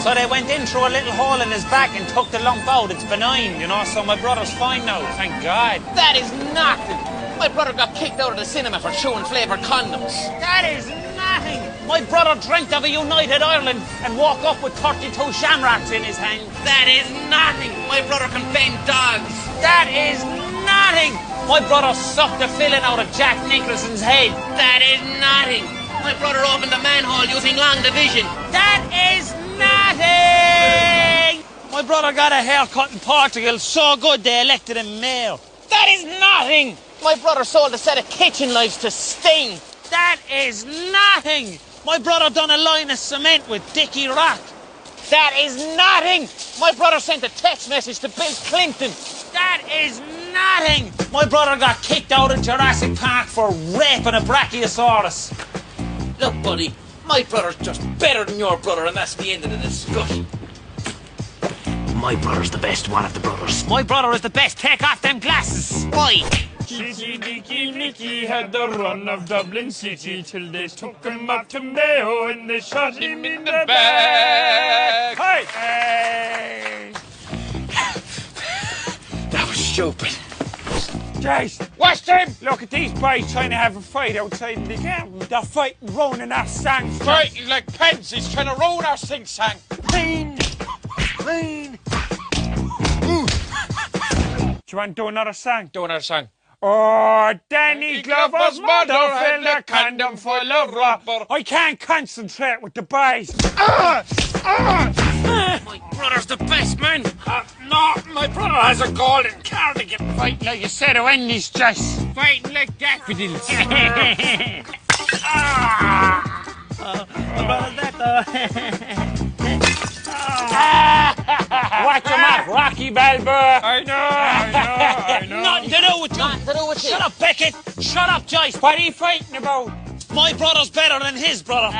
So they went in through a little hole in his back and took the lump out. It's benign, you know, so my brother's fine now, thank God. That is nothing. My brother got kicked out of the cinema for chewing flavoured condoms. That is nothing. My brother dreamt of a united Ireland and woke up with 32 shamrocks in his hand. That is nothing. My brother can bend dogs. That is nothing. My brother sucked the filling out of Jack Nicholson's head. That is nothing. My brother opened a manhole using long division. That is nothing. My brother got a haircut in Portugal so good they elected him mayor. That is nothing. My brother sold a set of kitchen knives to Sting. That is nothing. My brother done a line of cement with Dickie Rock. That is nothing. My brother sent a text message to Bill Clinton. That is nothing. My brother got kicked out of Jurassic Park for raping a brachiosaurus. Look, buddy, my brother's just better than your brother, and that's the end of the discussion. My brother's the best one of the brothers. My brother is the best. Take off them glasses. Why? Cheeky Dicky Nicky had the run of Dublin City till they took him up to Mayo and they shot him in the back. Hey! That was stupid. Jace, What's him? look at these boys trying to have a fight outside in the garden. They're fighting, ruining our song. Fighting like pansies, trying to ruin our sing-song. Clean! Clean! Do you want to do another song? Do another song. Oh, Danny Glover's mother filled a condom full of rubber. I can't concentrate with the boys. My brother's the best man. No, my brother has a golden cardigan. Fighting like you said, Wendy's just. Fighting like daffodils. Watch him out, Rocky Balboa. I know. Nothing to do with you. Nothing to do with you. Shut up, Beckett. Shut up, Joyce. What are you fighting about? My brother's better than his brother.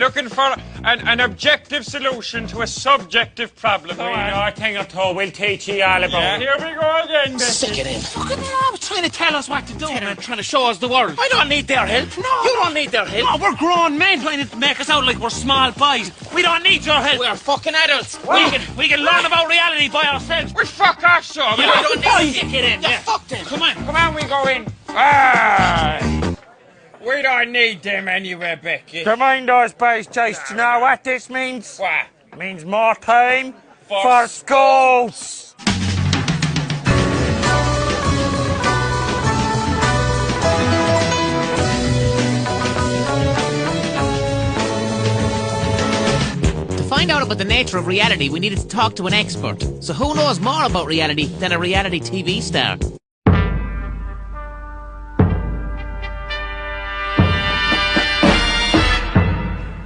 Looking for an objective solution to a subjective problem. We know a thing or two. We'll teach you all about it. Here we go again. Sick of them. Fucking mom trying to tell us what to do, man. Trying to show us the world. I don't need their help. No. You don't need their help. No, we're grown men trying to make us out like we're small boys. We don't need your help. We're fucking adults. We can learn about reality by ourselves. We fuck off, so. Yeah, we don't need to get in. Yeah, fuck them. Come on. Come on, we go in. We don't need them anyway, Becky. Come on, those boys, Chase. Do you know what this means? What? It means more time for schools. To find out about the nature of reality, we needed to talk to an expert. So who knows more about reality than a reality TV star?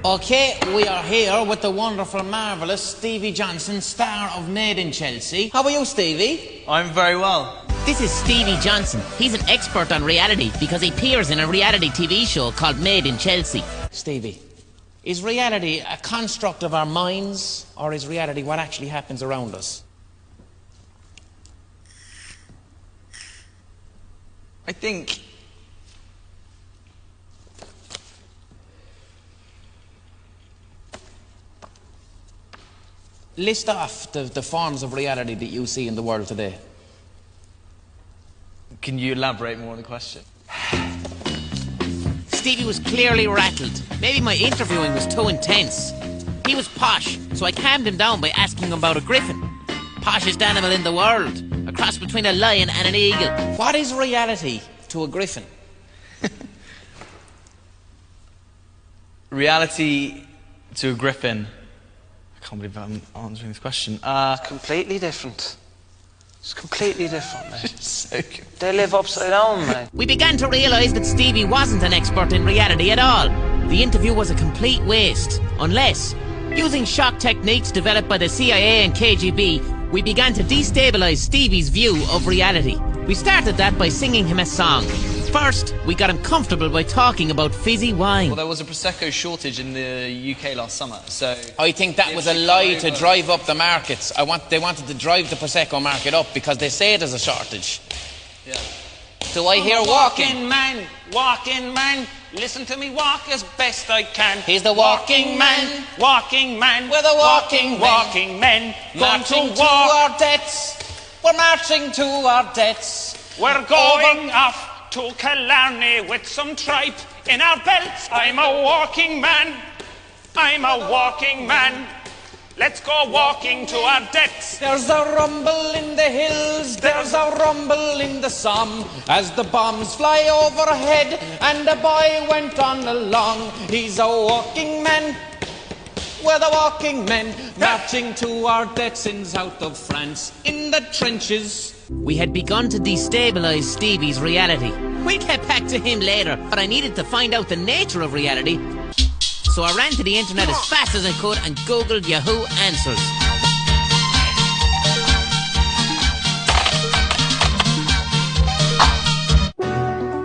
Okay, we are here with the wonderful, marvellous Stevie Johnson, star of Made in Chelsea. How are you, Stevie? I'm very well. This is Stevie Johnson. He's an expert on reality because he appears in a reality TV show called Made in Chelsea. Stevie, is reality a construct of our minds, or is reality what actually happens around us? I think List off the forms of reality that you see in the world today. Can you elaborate more on the question? Stevie was clearly rattled. Maybe my interviewing was too intense. He was posh, so I calmed him down by asking him about a griffin. Poshest animal in the world. A cross between a lion and an eagle. What is reality to a griffin? Reality to a griffin. I can't believe I'm answering this question. Completely different. It's completely different, mate. So good. They live upside down, mate. We began to realise that Stevie wasn't an expert in reality at all. The interview was a complete waste. Unless, using shock techniques developed by the CIA and KGB, we began to destabilise Stevie's view of reality. We started that by singing him a song. First, we got him comfortable by talking about fizzy wine. Well, there was a Prosecco shortage in the UK last summer, so... I think that was a lie to drive up the markets. They wanted to drive the Prosecco market up because they say there's a shortage. Yeah. Do I hear walking? Walking man, listen to me walk as best I can. He's the walking man. Walking man, We're the walking men, marching to our deaths. We're marching to our deaths. We're going off to Killarney with some tripe in our belts. I'm a walking man. Let's go walking to our deaths. There's a rumble in the hills, there's a rumble in the Somme, as the bombs fly overhead and a boy went on along. He's a walking man. We're the walking men, marching to our deaths in south of France, in the trenches. We had begun to destabilize Stevie's reality. We'd get back to him later, but I needed to find out the nature of reality. So I ran to the internet as fast as I could and googled Yahoo Answers.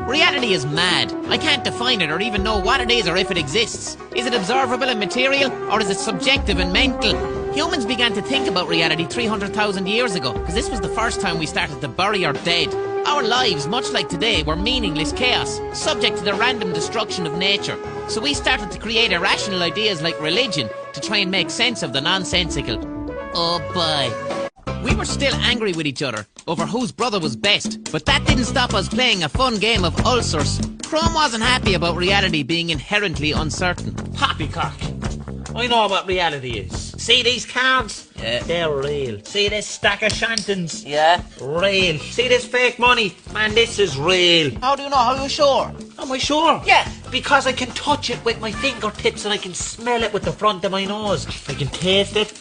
Reality is mad. I can't define it or even know what it is or if it exists. Is it observable and material, or is it subjective and mental? Humans began to think about reality 300,000 years ago, because this was the first time we started to bury our dead. Our lives, much like today, were meaningless chaos, subject to the random destruction of nature. So we started to create irrational ideas like religion to try and make sense of the nonsensical. Oh boy. We were still angry with each other over whose brother was best, but that didn't stop us playing a fun game of ulcers. Chrome wasn't happy about reality being inherently uncertain. Poppycock. I know what reality is. See these cards? Yeah. They're real. See this stack of shantons? Yeah. Real. See this fake money? Man, this is real. How do you know? How are you sure? Am I sure? Yeah. Because I can touch it with my fingertips and I can smell it with the front of my nose. I can taste it.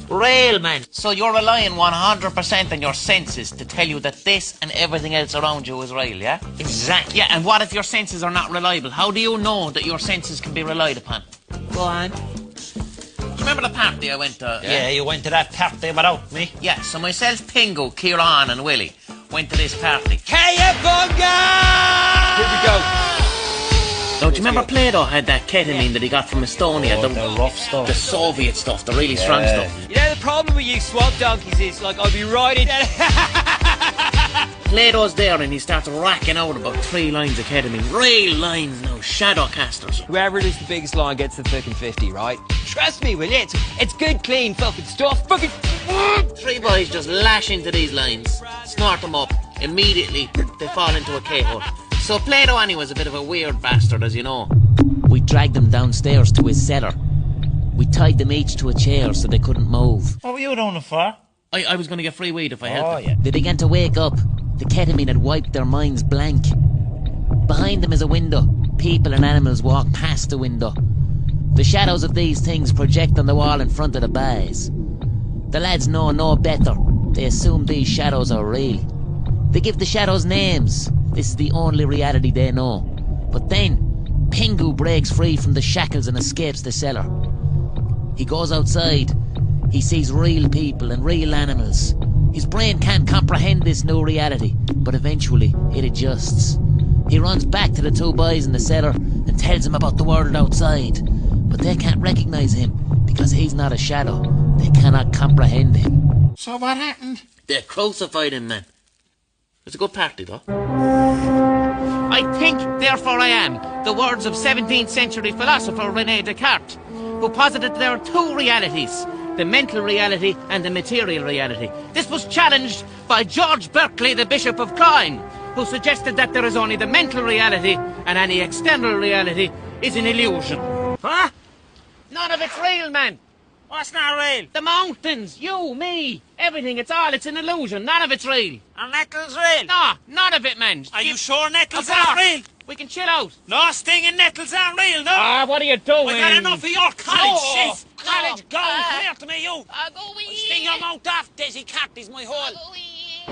Real, man. So you're relying 100% on your senses to tell you that this and everything else around you is real, yeah? Exactly. Yeah, and what if your senses are not reliable? How do you know that your senses can be relied upon? Go on. Do you remember the party I went to? Yeah, you went to that party without me. Yeah, so myself, Pingo, Kieran and Willie went to this party. Cowabunga! Here we go. Now, do you remember Plato had that ketamine that he got from Estonia? The rough stuff. The Soviet stuff, the really strong stuff. You know, the problem with you swamp donkeys is, like, I'll be riding... Plato's there and he starts racking out about 3 lines of ketamine. Real lines now, shadow casters. Whoever is the biggest line gets the fucking 50, right? Trust me, will you? It's good, clean fucking stuff. Fucking... 3 boys just lash into these lines, snort them up. Immediately, they fall into a K-hole. So Plato anyway is a bit of a weird bastard, as you know. We dragged them downstairs to his cellar. We tied them each to a chair so they couldn't move. What were you doing it for? I was going to get free weed if I helped them. Yeah. They began to wake up. The ketamine had wiped their minds blank. Behind them is a window. People and animals walk past the window. The shadows of these things project on the wall in front of the bars. The lads know no better. They assume these shadows are real. They give the shadows names. This is the only reality they know. But then, Pingu breaks free from the shackles and escapes the cellar. He goes outside. He sees real people and real animals. His brain can't comprehend this new reality, but eventually it adjusts. He runs back to the 2 boys in the cellar and tells them about the world outside. But they can't recognize him because he's not a shadow. They cannot comprehend him. So what happened? They crucified him, man. It was a good party, though. I think, therefore I am, the words of 17th century philosopher René Descartes, who posited there are 2 realities, the mental reality and the material reality. This was challenged by George Berkeley, the Bishop of Clyde, who suggested that there is only the mental reality and any external reality is an illusion. Huh? None of it's real, man. What's not real? The mountains, you, me, everything, it's an illusion. None of it's real. Are nettles real? No, none of it, man. Are you sure nettles Of course. aren't real? We can chill out. No, stinging nettles aren't real, no? Ah, what are you doing? I got enough of your college No. shit. College No. gold. Come here to me, you. Go Sting your mouth off, Desi Cat is my hole.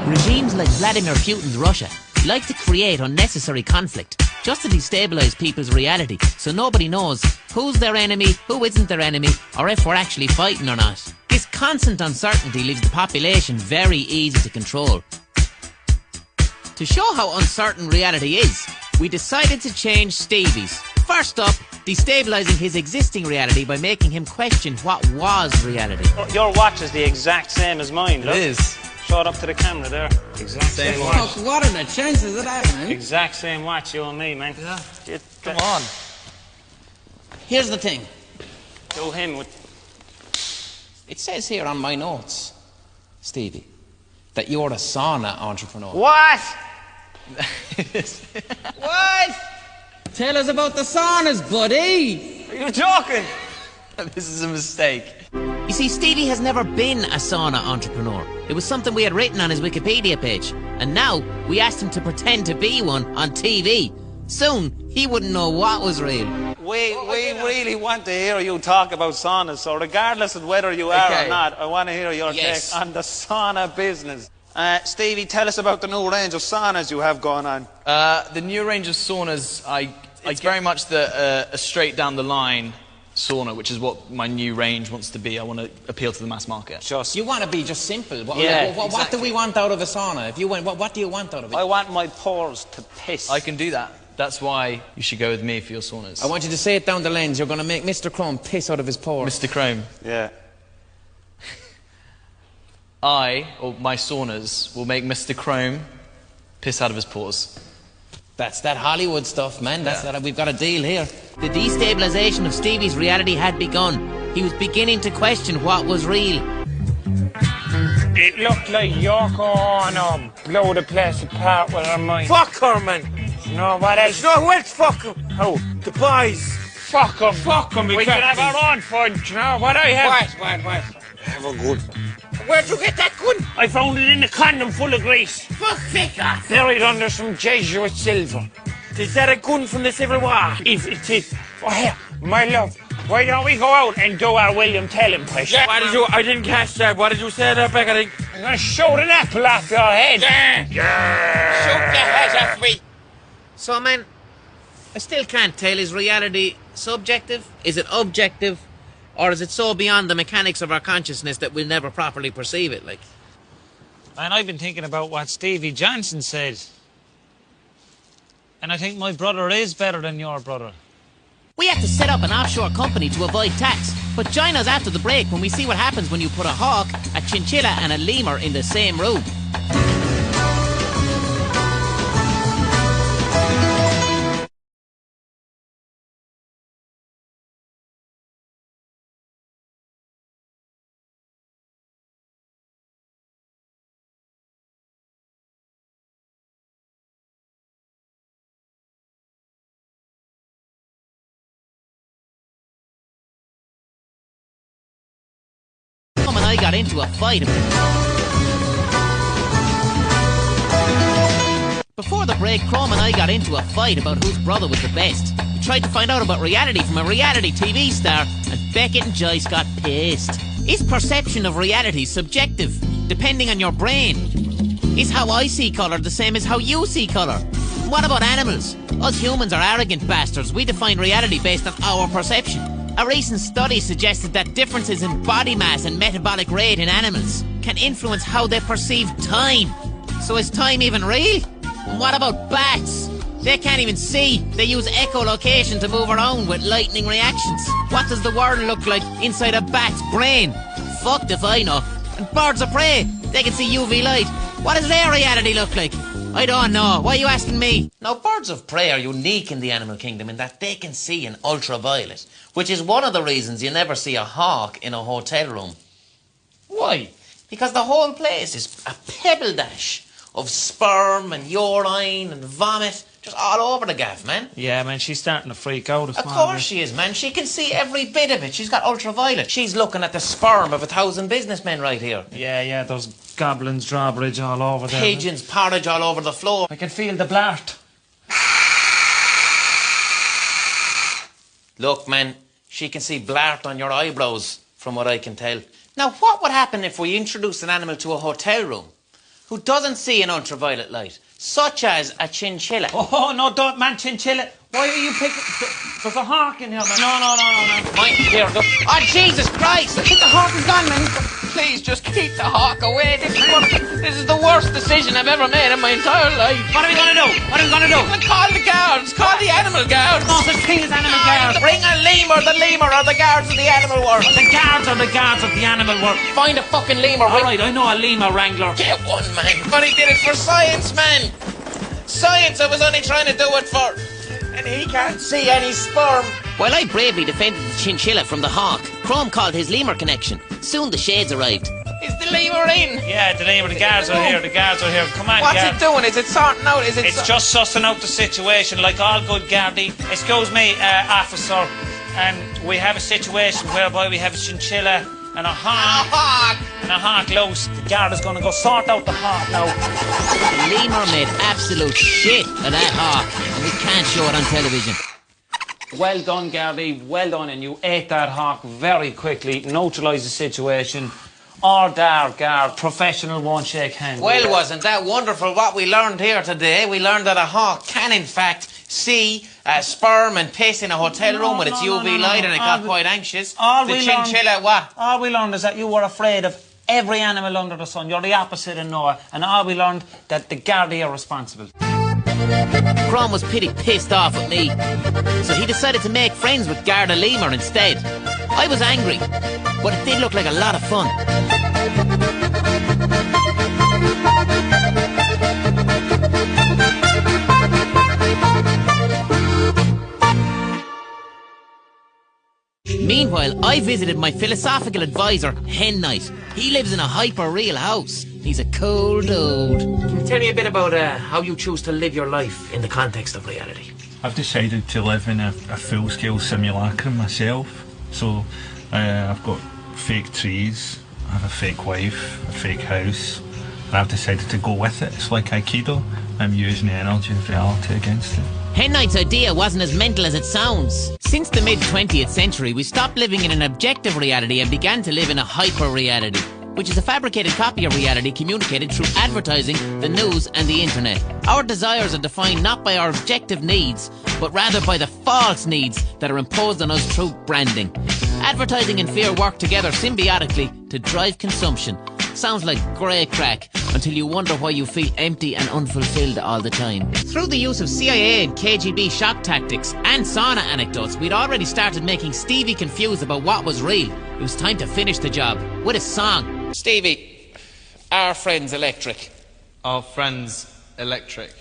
Regimes like Vladimir Putin's Russia like to create unnecessary conflict just to destabilize people's reality so nobody knows who's their enemy, who isn't their enemy, or if we're actually fighting or not. This constant uncertainty leaves the population very easy to control. To show how uncertain reality is, we decided to change Stevie's. First up, destabilizing his existing reality by making him question what was reality. Your watch is the exact same as mine, look. It is. Show it up to the camera there. Exact same watch. Fuck, what are the chances of that, man? Exact same watch, you and me, man. Yeah. Come on. Here's the thing. Do him with... It says here on my notes, Stevie, that you're a sauna entrepreneur. What? What? Tell us about the saunas, buddy. Are you joking? This is a mistake. You see, Stevie has never been a sauna entrepreneur. It was something we had written on his Wikipedia page. And now, we asked him to pretend to be one on TV. Soon, he wouldn't know what was real. We really want to hear you talk about saunas, so regardless of whether you are or not, I want to hear your take on the sauna business. Stevie, tell us about the new range of saunas you have going on. The new range of saunas, it's very much a straight down the line sauna, which is what my new range wants to be. I want to appeal to the mass market. You want to be just simple. What Exactly. do we want out of a sauna? If you went, what do you want out of it? I want my pores to piss. I can do that. That's why you should go with me for your saunas. I want you to say it down the lens. You're going to make Mr. Chrome piss out of his pores. Mr. Chrome. Yeah. or my saunas, will make Mr. Chrome piss out of his pores. That's that Hollywood stuff, man. We've got a deal here. The destabilization of Stevie's reality had begun. He was beginning to question what was real. It looked like Yoko Ono blow the place apart with her mind. Fuck her, man. No, what else? No, who else fuck him? Who? The boys. Fuck them. Fuck them. We can have our own fun. You know what I have? What? Have a good. Where'd you get that gun? I found it in a condom full of grease. Fuck, pick off. Buried under some Jesuit silver. Is that a gun from the Civil War? If it is. Oh, here, my love. Why don't we go out and do our William Tell impression? What did you... I didn't catch that. What did you say there, Beck? I'm going to shoot an apple off your head. Shoot the head off me. So, man, I still can't tell. Is reality subjective? Is it objective? Or is it so beyond the mechanics of our consciousness that we'll never properly perceive it, like? And I've been thinking about what Stevie Johnson said. And I think my brother is better than your brother. We have to set up an offshore company to avoid tax. But join us after the break when we see what happens when you put a hawk, a chinchilla and a lemur in the same room. I got into a fight. Before the break, Chrome and I got into a fight about whose brother was the best. We tried to find out about reality from a reality TV star, and Beckett and Joyce got pissed. Is perception of reality subjective, depending on your brain? Is how I see colour the same as how you see colour? What about animals? Us humans are arrogant bastards. We define reality based on our perception. A recent study suggested that differences in body mass and metabolic rate in animals can influence how they perceive time. So is time even real? And what about bats? They can't even see. They use echolocation to move around with lightning reactions. What does the world look like inside a bat's brain? Fucked if I know. And birds of prey, they can see UV light. What does their reality look like? I don't know. Why are you asking me? Now, birds of prey are unique in the animal kingdom in that they can see in ultraviolet, which is one of the reasons you never see a hawk in a hotel room. Why? Because the whole place is a pebble dash of sperm and urine and vomit just all over the gaff, man. Yeah, man, she's starting to freak out. Of course she is, man. She can see every bit of it. She's got ultraviolet. She's looking at the sperm of 1,000 businessmen right here. Yeah, those goblins, drawbridge all over there. Pigeons, porridge all over the floor. I can feel the blart. Look, man, she can see blart on your eyebrows, from what I can tell. Now, what would happen if we introduced an animal to a hotel room who doesn't see an ultraviolet light, such as a chinchilla? Oh, no, don't, man, chinchilla. Why are you picking... There's a hawk in here, man. No. Mine, here, look. Oh, Jesus Christ! I think the hawk is gone, man. Please, just keep the hawk away. This is the worst decision I've ever made in my entire life. What are we gonna do? Call the guards. Call the animal guards. No such thing as animal guards. Bring a lemur. The lemur are the guards of the animal world. The guards are the guards of the animal world. Find a fucking lemur. All right, I know a lemur wrangler. Get one, man. But he did it for science, man. Science I was only trying to do it for. And he can't see any sperm. While I bravely defended the chinchilla from the hawk, Chrome called his lemur connection. Soon the shades arrived. Is the lemur in? Yeah, the lemur. The guards are here. Come on, What's it doing? Is it sorting out? It's just sussing out the situation, like all good Gardaí. Excuse me, officer. We have a situation whereby we have a chinchilla and a hawk. And a hawk loose. The guard is going to go sort out the hawk now. The lemur made absolute shit of that hawk, and we can't show it on television. Well done, Gardaí. Well done, and you ate that hawk very quickly. Neutralise the situation. Guard, professional, won't shake hands. Well, wasn't that wonderful what we learned here today? We learned that a hawk can, in fact, see sperm and piss in a hotel room with its UV light, and it got quite anxious. The chinchilla, what? All we learned is that you were afraid of every animal under the sun. You're the opposite of Noah. And all we learned that the Gardaí are responsible. Crom was pretty pissed off at me, so he decided to make friends with Garda Lemur instead. I was angry, but it did look like a lot of fun. Meanwhile, I visited my philosophical advisor, Hen Knight. He lives in a hyper-real house. He's a cold dude. Can you tell me a bit about how you choose to live your life in the context of reality? I've decided to live in a full-scale simulacrum myself. So I've got fake trees, I have a fake wife, a fake house, and I've decided to go with it. It's like Aikido. I'm using the energy of reality against it. Hen Knight's idea wasn't as mental as it sounds. Since the mid-20th century, we stopped living in an objective reality and began to live in a hyper-reality, which is a fabricated copy of reality communicated through advertising, the news and the internet. Our desires are defined not by our objective needs, but rather by the false needs that are imposed on us through branding. Advertising and fear work together symbiotically to drive consumption. Sounds like grey crack, until you wonder why you feel empty and unfulfilled all the time. Through the use of CIA and KGB shock tactics and sauna anecdotes, we'd already started making Stevie confused about what was real. It was time to finish the job with a song. Stevie, our friend's electric. Our friend's electric.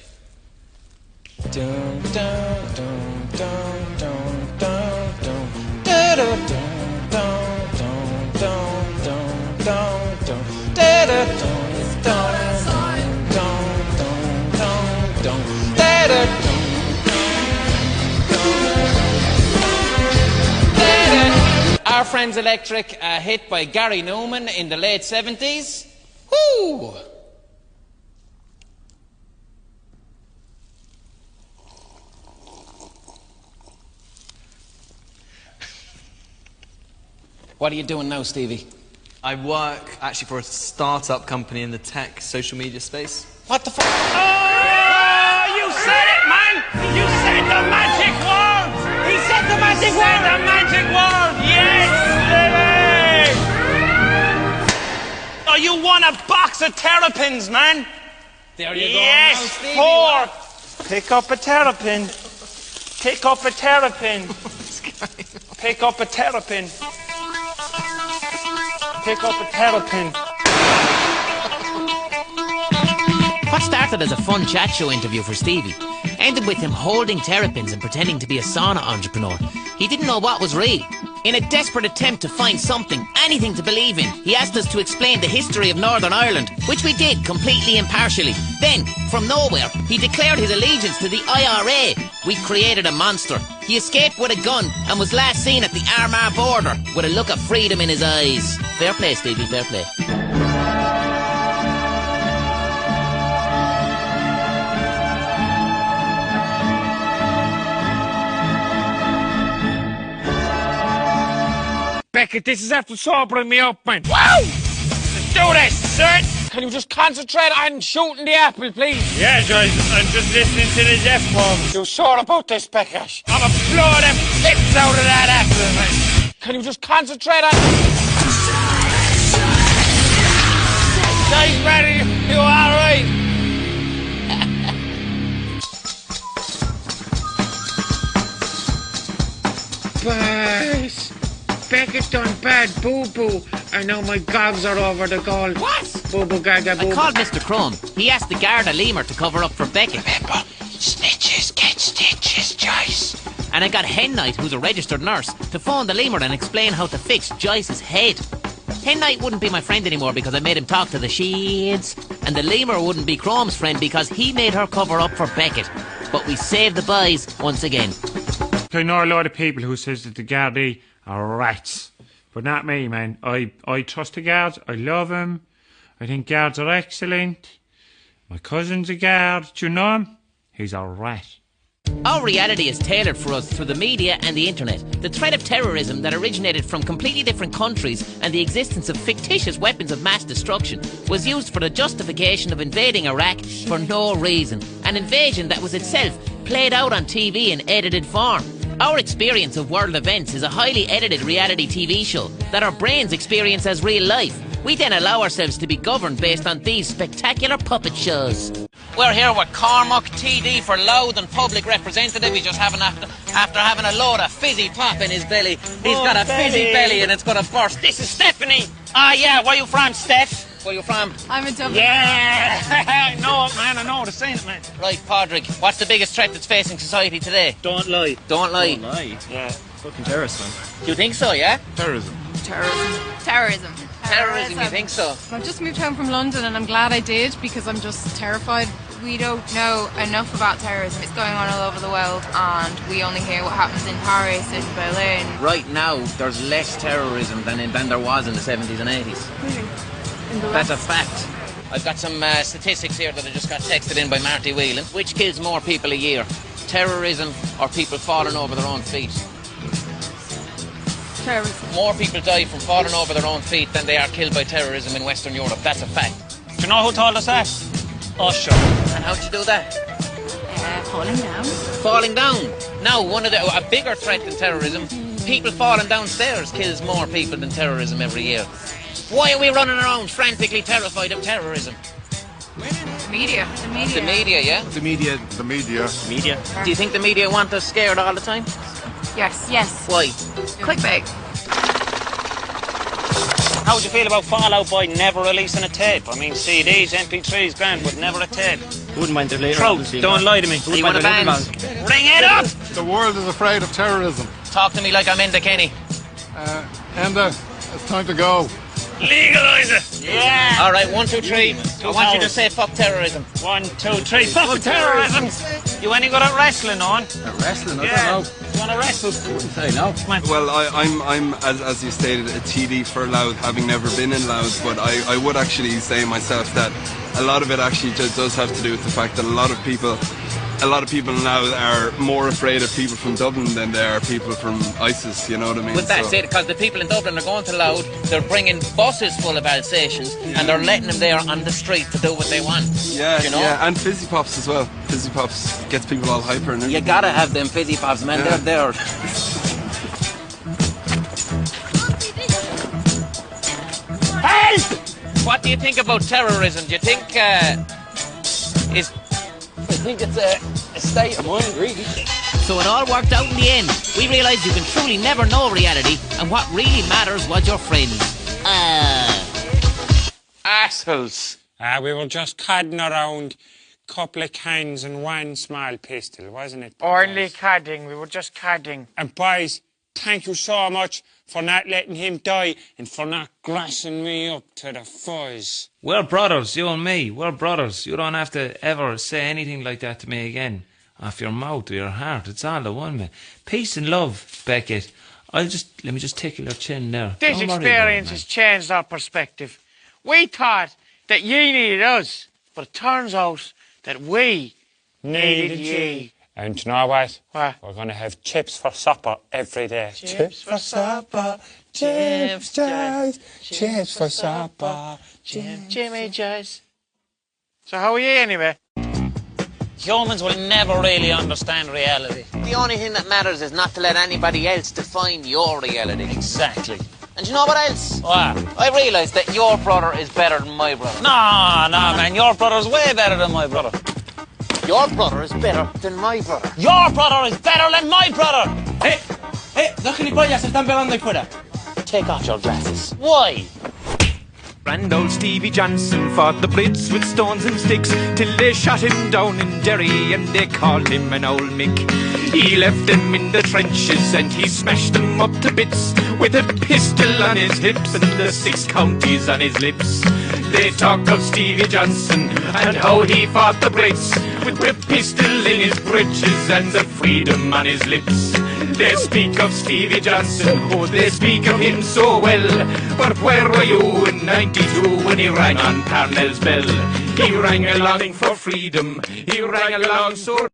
Our Friend's Electric, a hit by Gary Newman in the late 70s. Woo! What are you doing now, Stevie? I work actually for a startup company in the tech social media space. What the fuck? Oh, you said it, man! You said the magic word! He said the magic word! The magic word! Yes, Stevie! Oh, you won a box of terrapins, man! There you go. Yes, now, Stevie, 4! what? Pick up a terrapin. Pick up a terrapin. Pick up a terrapin. Pick up a terrapin. What started as a fun chat show interview for Stevie ended with him holding terrapins and pretending to be a sauna entrepreneur. He didn't know what was real. In a desperate attempt to find something, anything to believe in, he asked us to explain the history of Northern Ireland, which we did completely impartially. Then, from nowhere, he declared his allegiance to the IRA. We created a monster. He escaped with a gun and was last seen at the Armagh border with a look of freedom in his eyes. Fair play, Stevie, fair play. Beckett, this is after sobering me up, man. Woo! Let's do this, son! Can you just concentrate on shooting the apple, please? Yeah, Joyce, I'm just listening to the deaf poems. You sure about this, Beckish? I'm gonna blow them pips out of that apple, man. Can you just concentrate on... Joyce, ready? You all right? Boys, Beckett done bad boo-boo, and now my gobs are over the goal. What? Boo-boo gaga boo. I called Mr. Crumb. He asked the Garda lemur to cover up for Beckett. Remember, snitches get stitches, Joyce. And I got Hen Knight, who's a registered nurse, to phone the lemur and explain how to fix Joyce's head. Hen Knight wouldn't be my friend anymore because I made him talk to the shades. And the lemur wouldn't be Crumb's friend because he made her cover up for Beckett. But we saved the boys once again. I know a lot of people who says that the Gardaí are rats. But not me, man. I trust the guards. I love them. I think guards are excellent. My cousin's a guard. Do you know him? He's a rat. Our reality is tailored for us through the media and the internet. The threat of terrorism that originated from completely different countries and the existence of fictitious weapons of mass destruction was used for the justification of invading Iraq for no reason. An invasion that was itself played out on TV in edited form. Our experience of world events is a highly edited reality TV show that our brains experience as real life. We then allow ourselves to be governed based on these spectacular puppet shows. We're here with Cormac TD for Louth and Public Representative. He's just after having a load of fizzy pop in his belly. He's got a fizzy belly and it's going to burst. This is Stephanie. Ah, yeah. Where you from, Steph? Where you from? I'm in Dublin. Yeah! I know it, man. I know the scene, man. Right, Padraig. What's the biggest threat that's facing society today? Don't lie. Don't lie. Don't lie. Yeah. Fucking terrorists, man. Do you think so, yeah? Terrorism. Terrorism. Terrorism, you think so? I've just moved home from London and I'm glad I did because I'm just terrified. We don't know enough about terrorism. It's going on all over the world and we only hear what happens in Paris and Berlin. Right now, there's less terrorism than there was in the 70s and 80s. Really? That's a fact. I've got some statistics here that I just got texted in by Marty Whelan. Which kills more people a year? Terrorism or people falling over their own feet? Terrorism. More people die from falling over their own feet than they are killed by terrorism in Western Europe. That's a fact. Do you know who told us that? Usher. And how'd you do that? Falling down. Falling down. Now, a bigger threat than terrorism, people falling downstairs kills more people than terrorism every year. Why are we running around frantically terrified of terrorism? The media. The media, yeah? The media. Media. Do you think the media want us scared all the time? Yes. Why? Clickbait. How would you feel about Fall Out Boy never releasing a tape? I mean, CDs, MP3s, grand, but never a tape. Wouldn't mind their later. Trout, don't lie to me. You want a band? Ring it up! The world is afraid of terrorism. Talk to me like I'm Enda Kenny. Enda, it's time to go. Legalise it! Yeah! All right, 1, 2, 3. I want you to say fuck terrorism. 1, 2, 3. Fuck terrorism! You any good at wrestling, on? At wrestling? I Yeah. don't know. You want to wrestle? Wouldn't say no. Well, I'm as you stated, a TD for Louth, having never been in Louth, but I would actually say myself that a lot of it actually does have to do with the fact that a lot of people now are more afraid of people from Dublin than they are people from ISIS, you know what I mean? But that's it, because the people in Dublin are going to Louth, they're bringing buses full of Alsatians, and they're letting them there on the street to do what they want. Yeah, you know? yeah, and fizzy pops as well. Fizzy pops gets people all hyper and everything. You gotta have them fizzy pops, man. Yeah. They're Help! What do you think about terrorism? Do you think I think it's a state of mind, really. So it all worked out in the end. We realised you can truly never know reality, and what really matters was your friends. Assholes. We were just cadding around, couple of cans and one small pistol, wasn't it? Only cadding, we were just cadding. And boys, thank you so much for not letting him die and for not grassing me up to the fuzz. We're brothers, you and me. We're brothers. You don't have to ever say anything like that to me again. Off your mouth or your heart. It's all the one, man. Peace and love, Beckett. Let me just tickle your chin there. This experience has changed our perspective. We thought that ye needed us, but it turns out that we needed ye. And you know what? What? We're going to have chips for supper every day. Chips for supper, chips, cheers for supper. Jimmy Jazz. So how are you anyway? Humans will never really understand reality. The only thing that matters is not to let anybody else define your reality. Exactly. And you know what else? What? I realised that your brother is better than my brother. No, man, your brother's way better than my brother. Your brother is better than my brother. Your brother is better than my brother! Dos gilipollas se están pegando ahí fuera. Take off your glasses. Why? Grand old Stevie Johnson fought the Brits with stones and sticks till they shot him down in Derry and they called him an old Mick. He left them in the trenches and he smashed them up to bits with a pistol on his hips and the 6 counties on his lips. They talk of Stevie Johnson and how he fought the Brits with a pistol in his breeches and the freedom on his lips. They speak of Stevie Johnson, oh, they speak of him so well. But where were you in '92 when he rang on Parnell's bell? He rang along for freedom, he rang along so...